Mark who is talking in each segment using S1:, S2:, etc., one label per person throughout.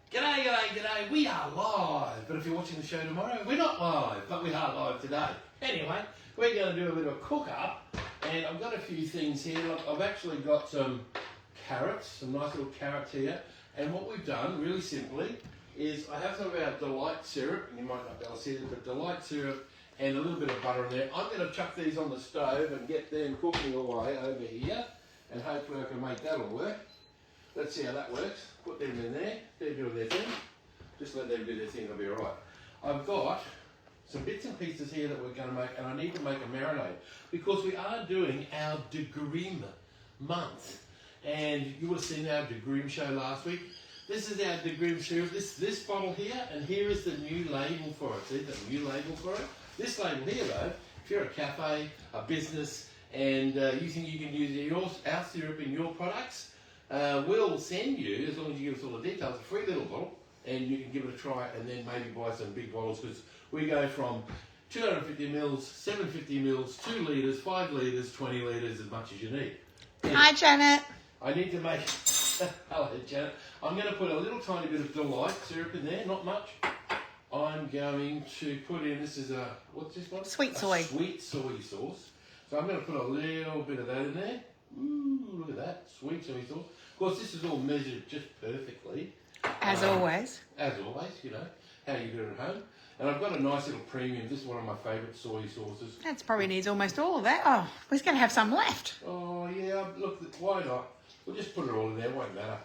S1: G'day, g'day, g'day. We are live. But if you're watching the show tomorrow, we're not live, but we are live today. Anyway, we're going to do a bit of a cook-up, and I've got a few things here. Look, I've actually got some carrots, some nice little carrots here. And what we've done, really simply, is I have some of our delight syrup, and you might not be able to see it, but delight syrup and a little bit of butter in there. I'm going to chuck these on the stove and get them cooking away over here, and hopefully I can make that all work. Let's see how that works. Put them in there. They're doing their thing. Just let them do their thing, it'll be alright. I've got some bits and pieces here that we're going to make, and I need to make a marinade because we are doing our degrim month. And you would have seen our degrim show last week. This is our degrim syrup. This bottle here, and here is the new label for it. See the new label for it? This label here, though, if you're a cafe, a business, and you think you can use our syrup in your products, we'll send you, as long as you give us all the details, a free little bottle, and you can give it a try, and then maybe buy some big bottles, because we go from 250 mils, 750 mils, 2 litres, 5 litres, 20 litres, as much as you need.
S2: Hi, Janet.
S1: I need to make... Hello, Janet. I'm going to put a little tiny bit of delight syrup in there, not much. I'm going to put in, this is a, what's this one?
S2: Sweet soy.
S1: Sweet soy sauce. So I'm going to put a little bit of that in there. Ooh, look at that, sweet soy sauce. Of course, this is all measured just perfectly.
S2: As always.
S1: As always, you know, how you do it at home. And I've got a nice little premium. This is one of my favourite soy sauces.
S2: That probably needs almost all of that. Oh, we're going to have some left.
S1: Oh, yeah, look, why not? We'll just put it all in there, won't matter.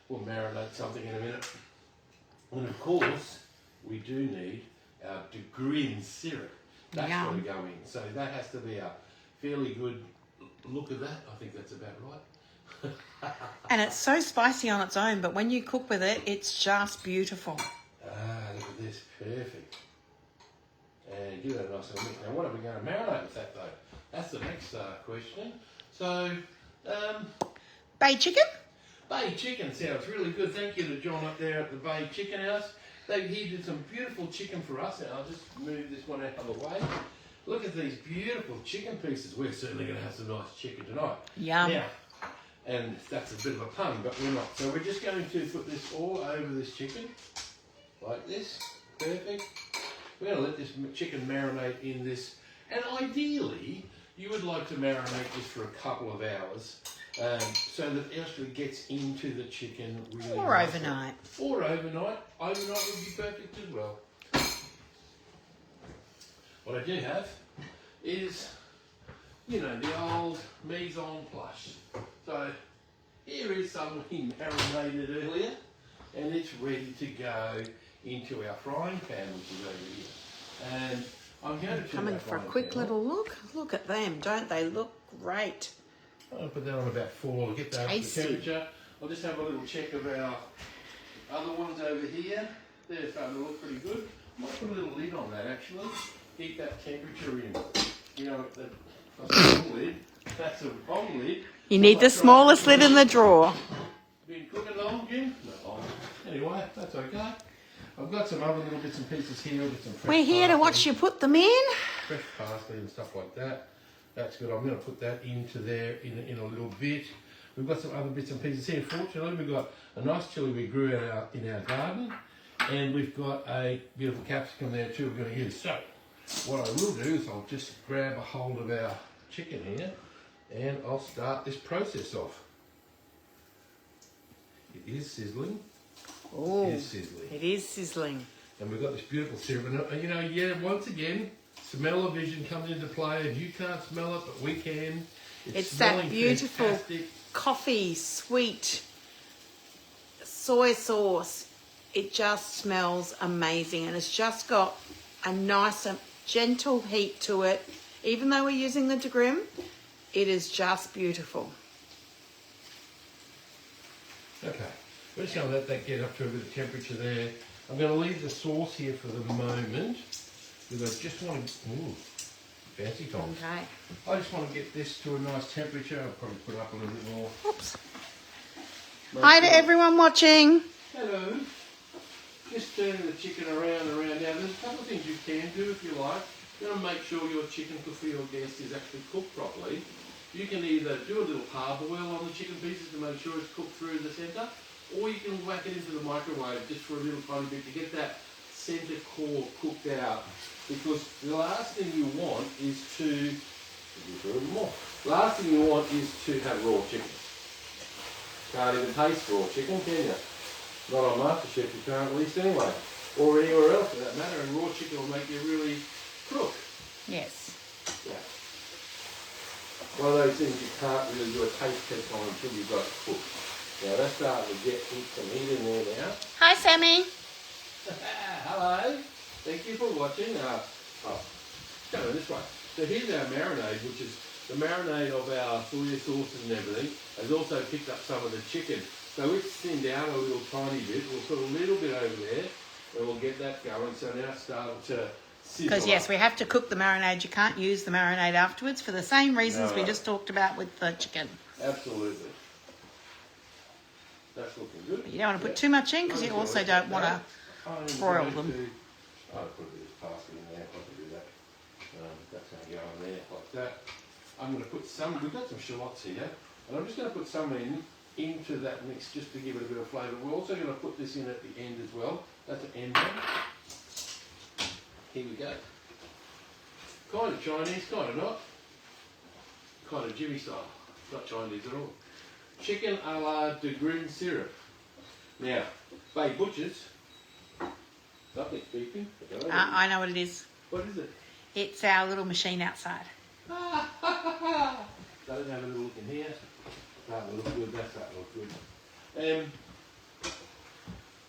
S1: We'll marinate something in a minute. And of course, we do need our degrim syrup. That's got to go in. So that has to be a fairly good look at that. I think that's about right.
S2: And it's so spicy on its own, but when you cook with it, it's just beautiful.
S1: Ah, look at this. Perfect. And give that a nice little mix. Now, what are we going to marinate with that, though? That's the next question. So,
S2: Bay chicken?
S1: Bay chicken sounds really good. Thank you to John up there at the Bay Chicken House. He did some beautiful chicken for us. And I'll just move this one out of the way. Look at these beautiful chicken pieces. We're certainly going to have some nice chicken tonight.
S2: Yum.
S1: Now, and that's a bit of a pun, but we're not. So we're just going to put this all over this chicken, like this. Perfect. We're going to let this chicken marinate in this. And ideally, you would like to marinate this for a couple of hours so that it actually gets into the chicken really
S2: Or
S1: nicely.
S2: overnight.
S1: Or overnight. Overnight would be perfect as well. What I do have is, you know, the old mise en place. So here is some we marinated earlier, and it's ready to go into our frying pan, which is over here. And I'm going to
S2: Coming for a quick little look. Look at them. Don't they look great?
S1: I'll put that on about 4, get that up to temperature. I'll just have a little check of our other ones over here. They're starting to look pretty good. I might put a little lid on that actually. Keep that temperature in. You know, that's a bong lid. That's a bong lid.
S2: You need the smallest lid in the drawer.
S1: Been cooking long, Jim? No. Anyway, that's okay. I've got some other little bits and pieces here with some fresh
S2: We're here to watch you put them in.
S1: fresh parsley and stuff like that. That's good. I'm going to put that into there in a little bit. We've got some other bits and pieces here. Fortunately, we've got a nice chilli we grew in our garden, and we've got a beautiful capsicum there too we're going to use. So, what I will do is I'll just grab a hold of our chicken here, and I'll start this process off. It is sizzling.
S2: Oh,
S1: It is sizzling.
S2: it is sizzling.
S1: And we've got this beautiful syrup. And you know, yeah, once again, smell-o-vision comes into play, and you can't smell it, but we can.
S2: It's that beautiful
S1: fantastic.
S2: coffee, sweet soy sauce. It just smells amazing, and it's just got a nice, gentle heat to it. Even though we're using the degrim, it is just beautiful.
S1: Okay, we're just going to let that get up to a bit of temperature there. I'm going to leave the sauce here for the moment because I just want to, ooh, fancy times.
S2: Okay.
S1: I just want to get this to a nice temperature. I'll probably put it up a little bit more.
S2: Oops. Hi to everyone watching.
S1: Hello. Just turning the chicken around and around. Now, there's a couple of things you can do if you like. You want to make sure your chicken for your guest is actually cooked properly. You can either do a little parboil on the chicken pieces to make sure it's cooked through the centre, or you can whack it into the microwave just for a little tiny bit to get that centre core cooked out. Because the last thing you want is to, last thing you want is to have raw chicken. Can't even taste raw chicken, can you? Not on MasterChef, you can't, at least anyway. Or anywhere else for that matter, and raw chicken will make you really cook.
S2: Yes.
S1: Yeah. One of those things you can't really do a taste test on until you've got it cooked. Now that's starting to get some heat in there now.
S2: Hi, Sammy.
S1: Hello. Thank you for watching. Go this way. So here's our marinade, which is the marinade of our soy sauces and everything. Has also picked up some of the chicken. So it's thinned out a little tiny bit. We'll put a little bit over there and we'll get that going. So now it's starting to sizzle.
S2: Because yes, we have to cook the marinade. You can't use the marinade afterwards for the same reasons we
S1: No.
S2: just talked about with the chicken.
S1: Absolutely. That's looking good.
S2: But you don't want to put too much in because you also don't want to broil them.
S1: I'll put a bit of parsley in there. I can do that. That's going to go in there like that. I'm going to put some, we've got some shallots here, and I'm just going to put some into that mix just to give it a bit of flavour. We're also going to put this in at the end as well. That's an end one. Here we go. Kind of Chinese, kind of not. Kind of Jimmy style. Not Chinese at all. Chicken a la de green syrup. Now, Bay Butchers. Something's beeping.
S2: I know what it is.
S1: What is it?
S2: It's our little machine outside.
S1: Don't have a little look in here. That looks good. That's that looks good.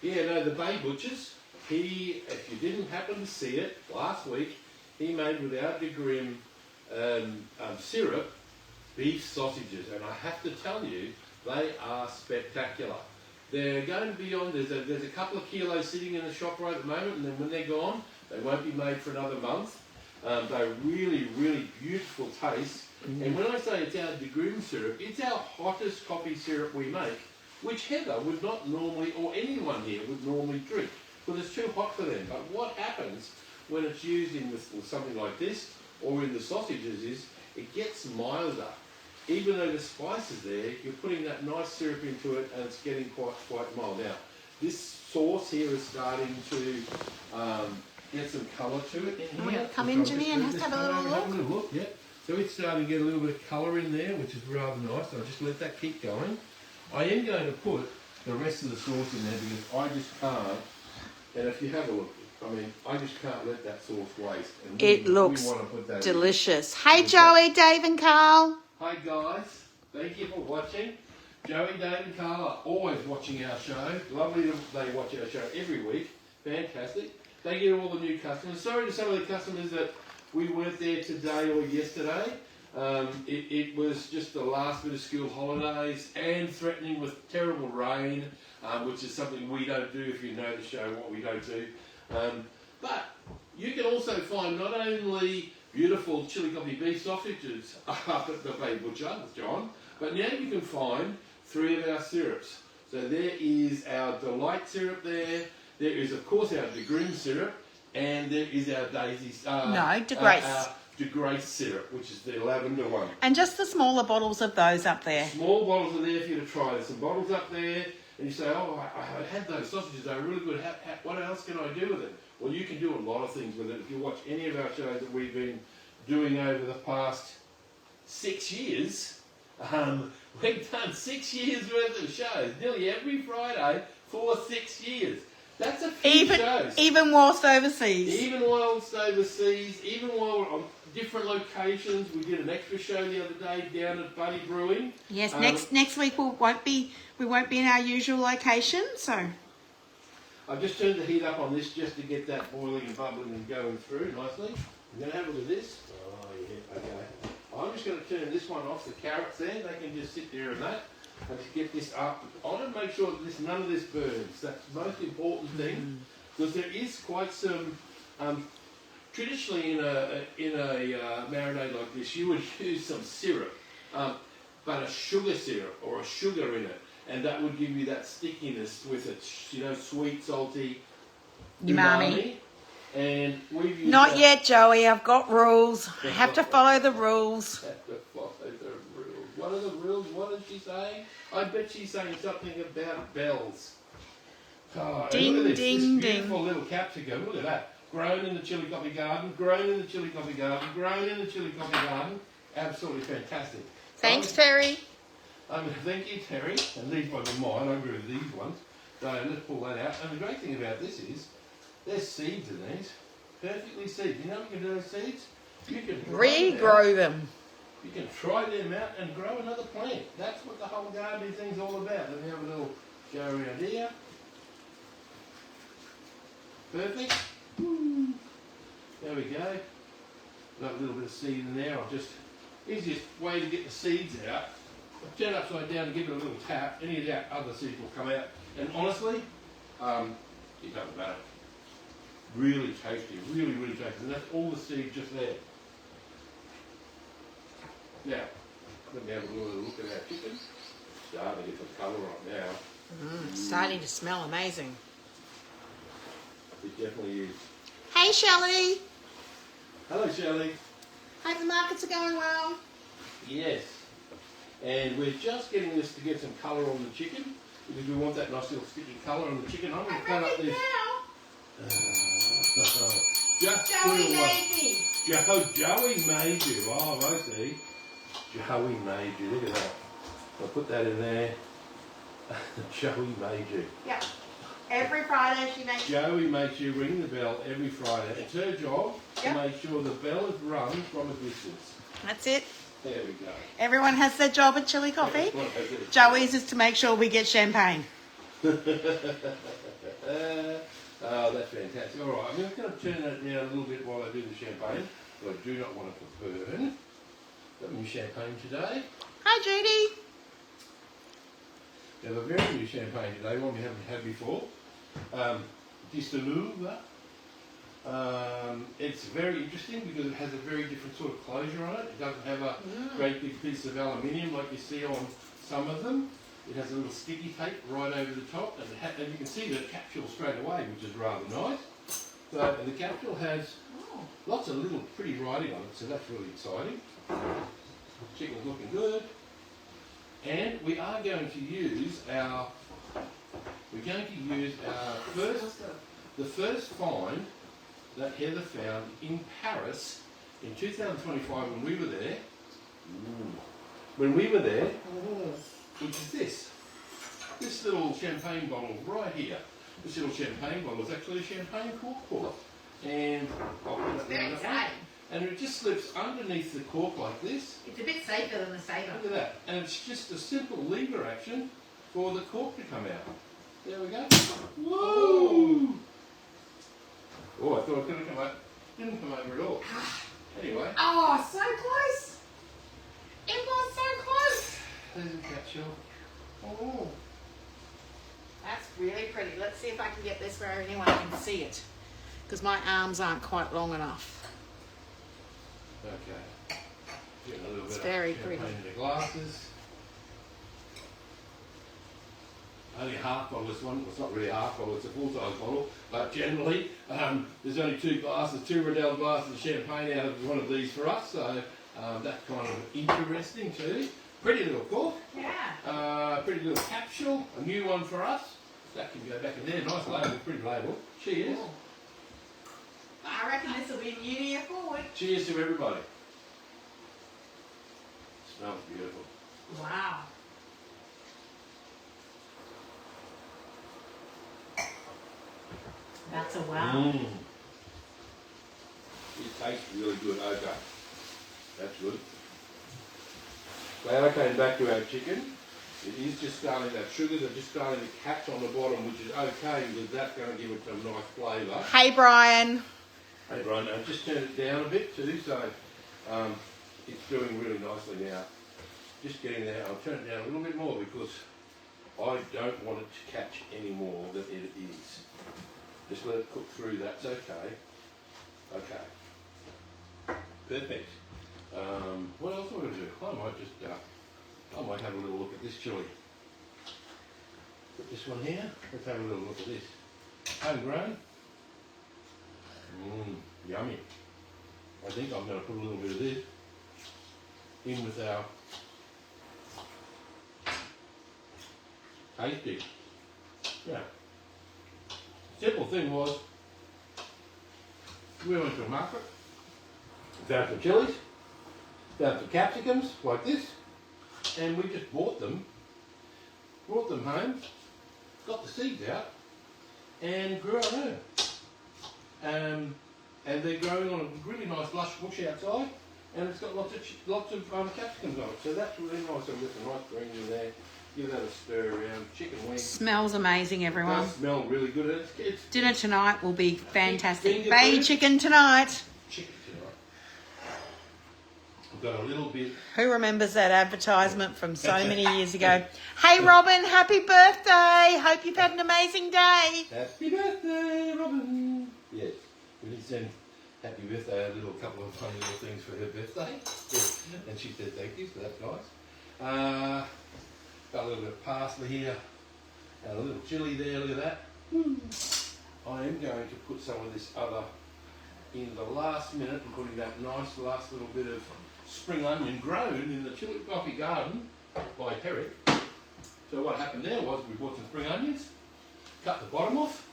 S1: Yeah, no, the Bay Butchers. He, if you didn't happen to see it last week, he made without de grim syrup beef sausages, and I have to tell you, they are spectacular. They're going to be on. There's a couple of kilos sitting in the shop right at the moment, and then when they're gone, they won't be made for another month. They're really, really beautiful taste. And when I say it's our de grim syrup, it's our hottest coffee syrup we make, which Heather would not normally, or anyone here would normally drink, because it's too hot for them. But what happens when it's used in with something like this, or in the sausages, is it gets milder. Even though the spice is there, you're putting that nice syrup into it, and it's getting quite mild. Now, this sauce here is starting to get some colour to it in here.
S2: Come in, Jimmy, and have a little look.
S1: Have a little look, yeah. So it's starting to get a little bit of colour in there, which is rather nice. I'll just let that keep going. I am going to put the rest of the sauce in there because I just can't. And if you have a look, I mean, I just can't let that sauce waste. And
S2: It looks
S1: want to put that
S2: delicious. Hey, Joey, Dave and Carl.
S1: Hi guys, thank you for watching. Joey, Dave and Carl are always watching our show. Lovely that they watch our show every week. Fantastic. Thank you to all the new customers. Sorry to some of the customers that we weren't there today or yesterday. It was just the last bit of school holidays and threatening with terrible rain, which is something we don't do if you know the show, what we don't do. But you can also find not only beautiful chili coffee beef sausages up at the Bay Butcher with John, but now you can find 3 of our syrups. So there is our Delight syrup there. There is, of course, our de Grim syrup, and there is our Daisy.
S2: De Grace.
S1: Our de Grace syrup, which is the lavender one.
S2: And just the smaller bottles of those up there.
S1: Small bottles are there for you to try. There's some bottles up there, and you say, oh, I had those sausages. They were really good. What else can I do with it? Well, you can do a lot of things with it. If you watch any of our shows that we've been doing over the past 6 years, we've done 6 years worth of shows, nearly every Friday for 6 years. That's a few shows.
S2: Even whilst overseas.
S1: Even whilst overseas, even while we're on different locations. We did an extra show the other day down at Buddy Brewing.
S2: Yes, next week we won't be in our usual location, so.
S1: I've just turned the heat up on this just to get that boiling and bubbling and going through nicely. I'm going to have a look at this. Oh, yeah, okay. I'm just going to turn this one off, the carrots there. They can just sit there and that. And just get this up. I want to make sure that none of this burns. That's the most important thing. Because there is quite some... traditionally in a marinade like this, you would use some syrup. But a sugar syrup or a sugar in it. And that would give you that stickiness with it, you know, sweet, salty, umami. And we've used
S2: Not yet, Joey. I've got rules. I have to follow the rules.
S1: Have to follow the rules. What are the rules? What is she saying? I bet she's saying something about bells. Oh,
S2: Ding,
S1: look at this,
S2: ding,
S1: this beautiful
S2: ding.
S1: little capsicum. Look at that. Grown in the chili coffee garden, grown in the chili coffee garden, grown in the chili coffee garden. Absolutely fantastic.
S2: Thanks, Terry.
S1: Thank you, Terry. And these ones are mine. I grew these ones. So let's pull that out. And the great thing about this is, there's seeds in these. Perfectly seeds. You know what you can do with seeds? You can
S2: Regrow them.
S1: You can try them out and grow another plant. That's what the whole gardening thing's all about. Let me have a little go around here. Perfect. Woo. There we go. Got a little bit of seed in there. Easiest way to get the seeds out, turn upside down and give it a little tap. Any of that other seeds will come out. And honestly, it doesn't matter. Really tasty, really, really tasty. And that's all the seed just there. Now, let me have a little look at our chicken. Starting to get some colour on now.
S2: Starting to smell amazing.
S1: It definitely is.
S2: Hey, Shelley.
S1: Hello, Shelley.
S2: Hope the markets are going well.
S1: Yes. And we're just getting this to get some colour on the chicken because we want that nice little sticky colour on the chicken. I'm going to cut up this.
S2: Joey made me.
S1: Joey made you. Oh, I see. Joey made you. Look at that. I'll put that in there. Joey made you.
S2: Yeah. Every Friday she makes.
S1: Joey makes you ring the bell every Friday. It's her job to make sure the bell is rung from a distance.
S2: That's it.
S1: There we go.
S2: Everyone has their job at Chili Coffee. Joey's is to make sure we get champagne.
S1: Oh, that's fantastic. All right, I'm just going to turn that down a little bit while I do the champagne. But I do not want it to burn. Got new champagne today.
S2: Hi, Judy.
S1: We have a very new champagne today, one we haven't had before. Distalouve. It's very interesting because it has a very different sort of closure on it. It doesn't have a great big piece of aluminium like you see on some of them. It has a little sticky tape right over the top, and you can see the capsule straight away, which is rather nice. So, and the capsule has lots of little pretty writing on it, so that's really exciting. Chicken's looking good. And we are going to use our the first find that Heather found in Paris in 2025 when we were there. Which is this little champagne bottle right here. This little champagne bottle is actually a champagne cork. And I'll put it down that way. And it just slips underneath the cork like this.
S2: It's a bit safer than the saver.
S1: Look at that. And it's just a simple lever action for the cork to come out. There we go. Whoa! Oh, I thought it could have come out. Didn't come over at all. Anyway.
S2: Oh, so close. It was so close.
S1: There's a capsule. Oh.
S2: That's really pretty. Let's see if I can get this where anyone can see it. Because my arms aren't quite long enough.
S1: Okay. Getting a little
S2: It's
S1: bit
S2: very
S1: of champagne
S2: pretty.
S1: in the glasses. Only a half bottle, this one. Well, it's not really a half bottle, it's a full-size bottle. But generally, there's only two Riddell glasses of champagne out of one of these for us. So that's kind of interesting too. Pretty little cork.
S2: Yeah.
S1: Pretty little capsule. A new one for us. That can go back in there. Nice label, pretty label. Cheers.
S2: Cool. I reckon this will be new to year forward.
S1: Cheers to everybody. Smells beautiful.
S2: Wow. That's a wow.
S1: It tastes really good. Okay. That's good. Glad I came back to our chicken. It is just starting, that sugars are just starting to catch on the bottom, which is okay because that's going to give it some nice flavour.
S2: Hey, Brian.
S1: Hey Brian, I've just turned it down a bit too, so it's doing really nicely now. Just getting there. I'll turn it down a little bit more because I don't want it to catch any more than it is. Just let it cook through, that's okay. Okay. Perfect. What else am I going to do? I might have a little look at this chilli. Put this one here. Let's have a little look at this. Homegrown. Yummy. I think I'm going to put a little bit of this in with our tasty. Yeah. Simple thing was, we went to a market, found some chilies, found some capsicums like this, and we just bought them home, got the seeds out, and grew our own. And they're growing on a really nice lush bush outside, and it's got lots of capsicums on it. So that's really nice. And with the nice green in there, give that a stir around. Chicken wings.
S2: Smells amazing, everyone.
S1: It does smell really good. It's
S2: Dinner tonight will be fantastic.
S1: Finger
S2: Bay
S1: food.
S2: chicken tonight.
S1: chicken tonight. I've got a little bit.
S2: Who remembers that advertisement from so many years ago? Hey, Robin, happy birthday. Hope you've had an amazing day.
S1: Happy birthday, Robin. Yes, we did send happy birthday a couple of funny little things for her birthday. Yes. And she said thank you, so that's nice. Got a little bit of parsley here and a little chilli there, look at that. I am going to put some of this other in the last minute and putting that nice last little bit of spring onion grown in the chili coffee garden by Herrick. So what happened there was we bought some spring onions, cut the bottom off,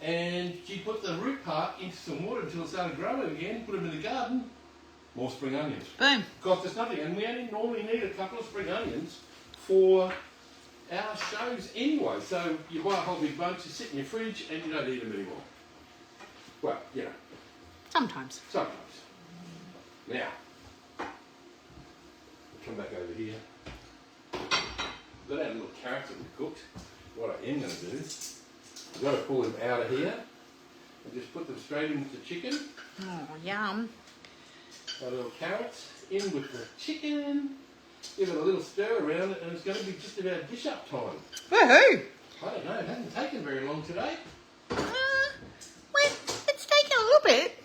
S1: and she put the root part into some water until it started growing again, put them in the garden, more spring onions.
S2: Boom.
S1: Cost us nothing, and we only normally need a couple of spring onions for our shows anyway. So you buy a whole big bunch, you sit in your fridge, and you don't eat them anymore. Well, you know,
S2: Sometimes.
S1: sometimes. Now, come back over here. I've got our little carrots that we cooked. What I am going to do, I've got to pull them out of here and just put them straight into the chicken.
S2: Oh, yum.
S1: Our little carrots in with the chicken. Give it a little stir around it, and it's going to be just about dish up time.
S2: Woohoo!
S1: I don't know, it hasn't taken very long today.
S2: Well, it's taken a little bit.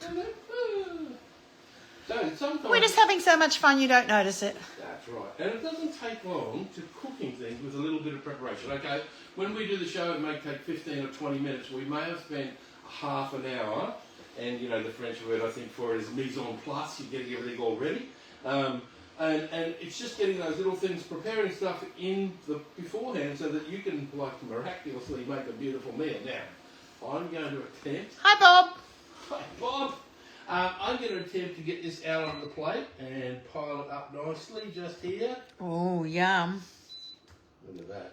S1: So sometimes
S2: We're just having so much fun you don't notice it.
S1: that's right. And it doesn't take long to cooking things with a little bit of preparation. Okay, when we do the show, it may take 15 or 20 minutes. We may have spent half an hour, and you know the French word I think for it is mise en place. You're getting everything all ready. And it's just getting those little things, preparing stuff in the beforehand so that you can like miraculously make a beautiful meal. Now, I'm going to attempt.
S2: Hi, Bob.
S1: Hi, Bob. I'm going to attempt to get this out on the plate and pile it up nicely just here.
S2: Oh, yum.
S1: Look at that.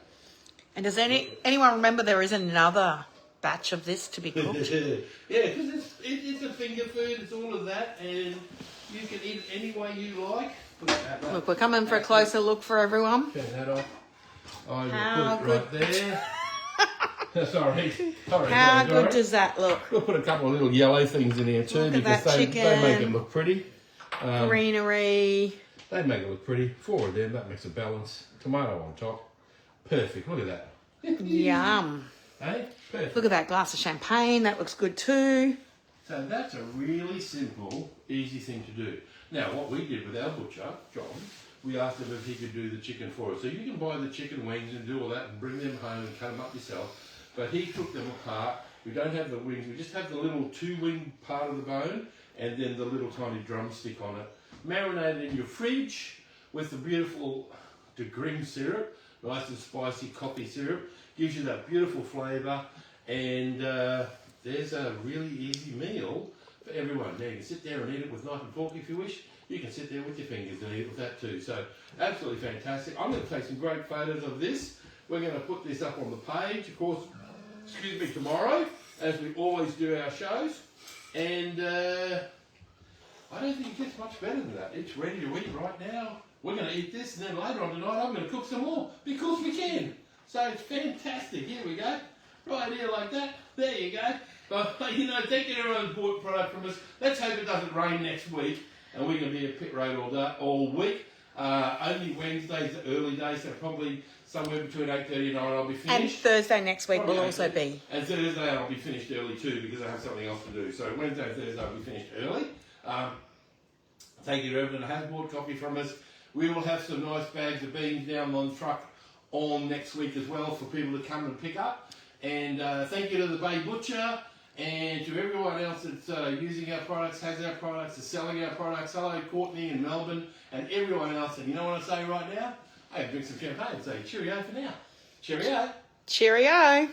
S2: And does anyone remember there is another batch of this to be cooked?
S1: Yeah, because it's a finger food, it's all of that, and you can eat it any way you like.
S2: Look, we're coming for a closer look for everyone.
S1: Turn that off. I will
S2: How
S1: put it right there. Sorry.
S2: How good does that look?
S1: We'll put a couple of little yellow things in here too
S2: Look at
S1: because
S2: that
S1: they make it
S2: chicken.
S1: look pretty.
S2: Greenery.
S1: They make it look pretty. 4 of them, that makes a balance. Tomato on top. Perfect. Look at that.
S2: Yum.
S1: Hey? Perfect.
S2: Look at that glass of champagne. That looks good too.
S1: So that's a really simple, easy thing to do. Now, what we did with our butcher, John, we asked him if he could do the chicken for us. So you can buy the chicken wings and do all that and bring them home and cut them up yourself. But he took them apart. We don't have the wings. We just have the little 2-wing part of the bone and then the little tiny drumstick on it. Marinated in your fridge with the beautiful degrim syrup, nice and spicy coffee syrup. Gives you that beautiful flavour. And there's a really easy meal for everyone. Now you can sit there and eat it with knife and fork if you wish. You can sit there with your fingers and eat it with that too. So absolutely fantastic. I'm going to take some great photos of this. We're going to put this up on the page, of course, excuse me, tomorrow, as we always do our shows. And I don't think it gets much better than that. It's ready to eat right now. We're going to eat this, and then later on tonight I'm going to cook some more because we can. So it's fantastic. Here we go. Right here like that. There you go. But, you know, thank you to everyone who's bought product from us. Let's hope it doesn't rain next week and we can be a pit road all week. Only Wednesday's the early day, so probably somewhere between 8:30 and 9 I'll be finished.
S2: And Thursday next week
S1: Probably
S2: will also
S1: 8:30.
S2: be.
S1: And Thursday I'll be finished early too because I have something else to do. So Wednesday and Thursday I'll be finished early. Thank you to everyone that has bought coffee from us. We will have some nice bags of beans down on the truck on next week as well for people to come and pick up. And thank you to the Bay Butcher and to everyone else that's using our products, has our products, is selling our products. Hello, Courtney in Melbourne and everyone else. And you know what I say right now? I drink some champagne and say cheerio for now. Cheerio.
S2: Cheerio.